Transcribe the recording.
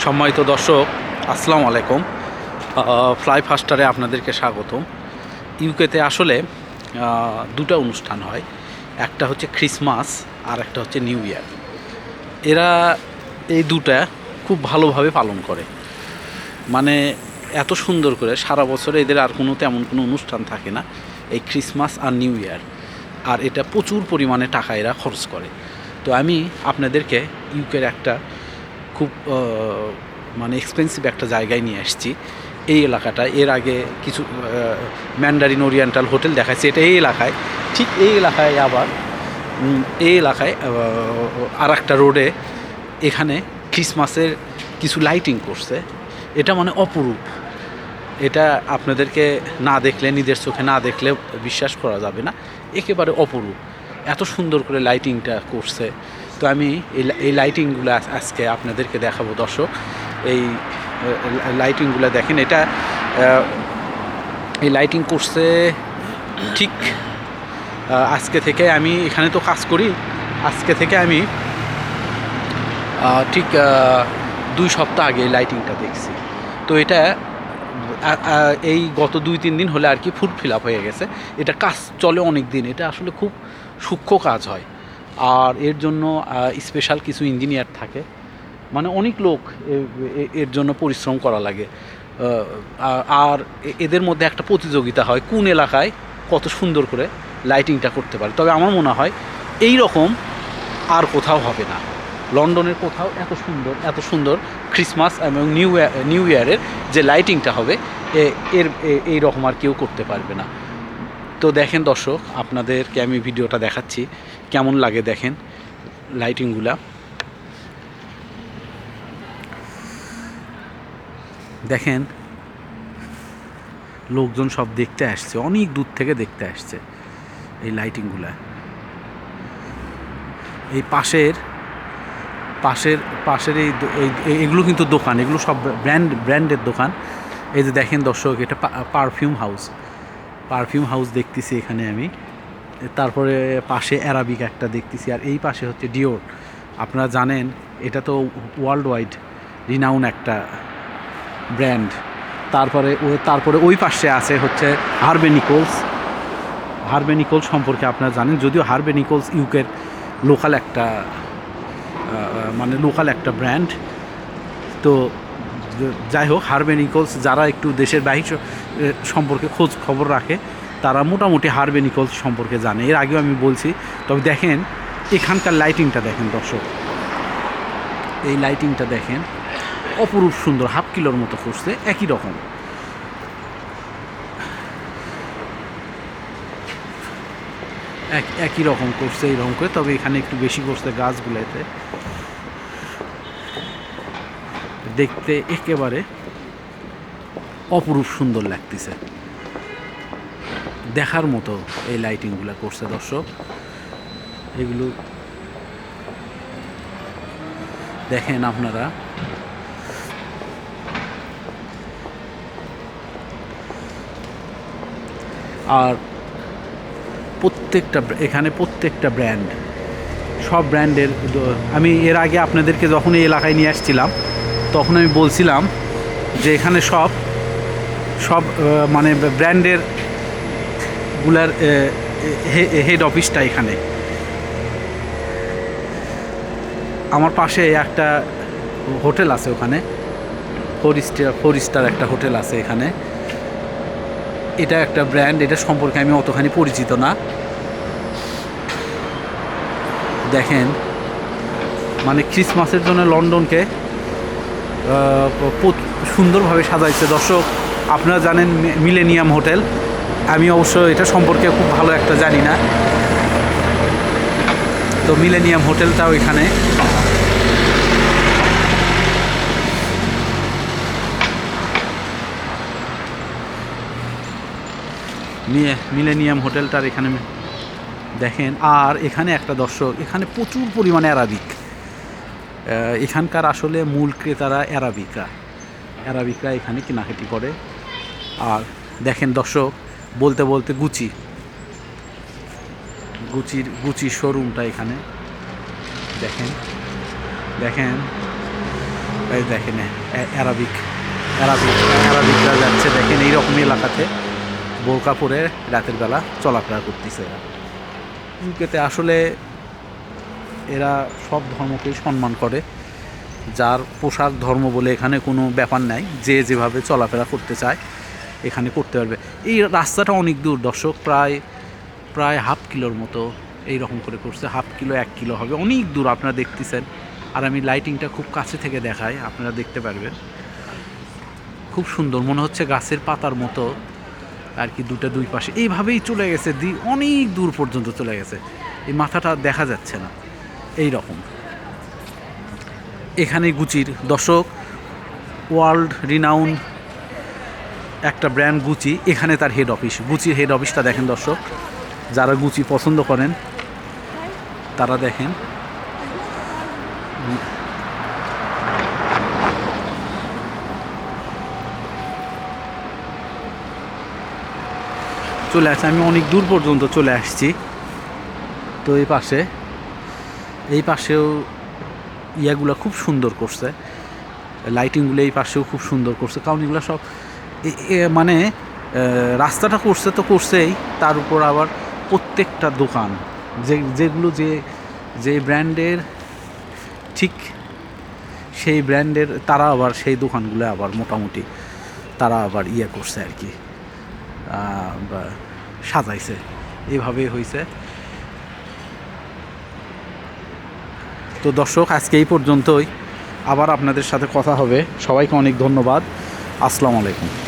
সম্মানিত দর্শক, আসসালামু আলাইকুম। ফ্লাই ফাস্টারে আপনাদেরকে স্বাগতম। ইউকেতে আসলে দুটো অনুষ্ঠান হয়, একটা হচ্ছে ক্রিসমাস আর একটা হচ্ছে নিউ ইয়ার। এরা এই দুটা খুব ভালোভাবে পালন করে, মানে এত সুন্দর করে সারা বছরে এদের আর তেমন কোনো অনুষ্ঠান থাকে না, এই ক্রিসমাস আর নিউ ইয়ার। আর এটা প্রচুর পরিমাণে টাকা এরা খরচ করে। তো আমি আপনাদেরকে ইউকের একটা খুব মানে এক্সপেন্সিভ একটা জায়গায় নিয়ে আসছি। এই এলাকাটা এর আগে কিছু ম্যান্ডারিন ওরিয়েন্টাল হোটেল দেখাচ্ছি, এটা এই এলাকায়, ঠিক এই এলাকায় আবার এই এলাকায় আর একটা রোডে এখানে ক্রিসমাসের কিছু লাইটিং করছে। এটা মানে অপরূপ। এটা আপনাদেরকে না দেখলে, নিজের চোখে না দেখলে বিশ্বাস করা যাবে না, একেবারে অপরূপ। এত সুন্দর করে লাইটিংটা করছে। তো আমি এই লাইটিংগুলো আজকে আপনাদেরকে দেখাবো দর্শক। এই লাইটিংগুলো দেখেন, এটা এই লাইটিং করছে ঠিক আজকে থেকে। আমি এখানে তো কাজ করি, আজকে থেকে আমি ঠিক 2 সপ্তাহ আগে এই লাইটিংটা দেখছি। তো এটা এই গত 2-3 দিন হলে আর কি ফুল ফিল আপ হয়ে গেছে। এটা কাজ চলে অনেক দিন, এটা আসলে খুব সূক্ষ্ম কাজ হয়। আর এর জন্য স্পেশাল কিছু ইঞ্জিনিয়ার থাকে, মানে অনেক লোক এর জন্য পরিশ্রম করা লাগে। আর এদের মধ্যে একটা প্রতিযোগিতা হয় কোন এলাকায় কত সুন্দর করে লাইটিংটা করতে পারে। তবে আমার মনে হয় এই রকম আর কোথাও হবে না, লন্ডনের কোথাও এত সুন্দর ক্রিসমাস এবং নিউ ইয়ারের যে লাইটিংটা হবে এই রকম আর কেউ করতে পারবে না। তো দেখেন দর্শক, আপনাদেরকে আমি ভিডিওটা দেখাচ্ছি, কেমন লাগে দেখেন লাইটিংগুলা। দেখেন লোকজন সব দেখতে আসছে, অনেক দূর থেকে দেখতে আসছে এই লাইটিংগুলা। এই পাশের এগুলো কিন্তু দোকান, এগুলো সব ব্র্যান্ডের দোকান। এই যে দেখেন দর্শক, এটা পারফিউম হাউস দেখতেছি এখানে আমি। তারপরে পাশে অ্যারাবিক একটা দেখতেছি, আর এই পাশে হচ্ছে ডিওর। আপনারা জানেন এটা তো ওয়ার্ল্ড ওয়াইড রিনাউন একটা ব্র্যান্ড। তারপরে ওই পাশে আছে হচ্ছে হার্ভে নিকোলস সম্পর্কে আপনারা জানেন, যদিও হার্ভে নিকোলস ইউকের লোকাল একটা ব্র্যান্ড। তো যাই হোক, হার্ভে নিকোলস যারা একটু দেশের বাহির সম্পর্কে খোঁজ খবর রাখে তারা মোটামুটি হার্ভে নিকোলস সম্পর্কে জানে, এর আগেও আমি বলছি। তবে দেখেন এখানকার লাইটিংটা দেখেন দর্শক, এই লাইটিংটা দেখেন, অপরূপ সুন্দর, হাফ কিলোর মতো করছে, একই রকম। একই রকম করছে এইরকম করে, তবে এখানে একটু বেশি করছে গাছগুলোতে। দেখতে একেবারে অপরূপ সুন্দর লাগতেছে, দেখার মতো এই লাইটিংগুলো করছে দর্শক। এগুলো দেখেন আপনারা। আর প্রত্যেকটা ব্র্যান্ড, সব ব্র্যান্ডের। আমি এর আগে আপনাদেরকে যখন এই এলাকায় নিয়ে আসছিলাম তখন আমি বলছিলাম যে এখানে সব মানে ব্র্যান্ডের গুলার হেড অফিসটা এখানে। আমার পাশে একটা হোটেল আছে, ওখানে ফোর স্টার একটা হোটেল আছে এখানে। এটা একটা ব্র্যান্ড, এটা সম্পর্কে আমি অতখানি পরিচিত না। দেখেন মানে ক্রিসমাসের জন্য লন্ডনকে সুন্দরভাবে সাজাইছে দর্শক। আপনারা জানেন মিলেনিয়াম হোটেল, আমি অবশ্য এটা সম্পর্কে খুব ভালো একটা জানি না। তো মিলেনিয়াম হোটেলটাও এখানে। মিলেনিয়াম হোটেলটার এখানে দেখেন। আর এখানে একটা দর্শক, এখানে প্রচুর পরিমাণে অ্যারাবিক, এখানকার আসলে মূল ক্রেতারা অ্যারাবিকরা এখানে কেনাকাটি করে। আর দেখেন দর্শক, বলতে বলতে গুচির শোরুমটা এখানে দেখেন এই দেখেন অ্যারাবিক অ্যারাবিক অ্যারাবিকরা যাচ্ছে দেখেন এইরকম এলাকাতে বোরকা পরে রাতের বেলা চলাফেরা করতেছে এরা। ইউকেতে আসলে এরা সব ধর্মকেই সম্মান করে, যার পোশাক ধর্ম বলে এখানে কোনো ব্যাপার নাই, যে যেভাবে চলাফেরা করতে চায় এখানে করতে পারবে। এই রাস্তাটা অনেক দূর দর্শক, প্রায় হাফ কিলোর মতো এইরকম করে করছে, হাফ কিলো 1 কিলো হবে, অনেক দূর আপনারা দেখতেছেন। আর আমি লাইটিংটা খুব কাছে থেকে দেখাই, আপনারা দেখতে পারবেন। খুব সুন্দর মনে হচ্ছে গাছের পাতার মতো আর কি, দুই পাশে এইভাবেই চলে গেছে, অনেক দূর পর্যন্ত চলে গেছে, এই মাথাটা দেখা যাচ্ছে না এই রকম। এখানে গুচির দর্শক, ওয়ার্ল্ড রিনাউন একটা ব্র্যান্ড গুচি, এখানে তার হেড অফিস। গুচির হেড অফিসটা দেখেন দর্শক, যারা গুচি পছন্দ করেন তারা দেখেন। চলে আসছে, আমি অনেক দূর পর্যন্ত চলে আসছি। তো এই পাশেও ইয়াগুলো খুব সুন্দর করছে, লাইটিংগুলো এই পাশেও খুব সুন্দর করছে, কারণ এগুলো সব মানে রাস্তাটা করছে তো করছেই, তার উপর আবার প্রত্যেকটা দোকান যেগুলো যে ব্র্যান্ডের, ঠিক সেই ব্র্যান্ডের তারা আবার সেই দোকানগুলো আবার মোটামুটি তারা আবার ইয়ে করছে আর কি, সাজাইছে, এভাবেই হয়েছে। তো দর্শক আজকে এই পর্যন্তই, আবার আপনাদের সাথে কথা হবে। সবাইকে অনেক ধন্যবাদ। আসসালামু আলাইকুম।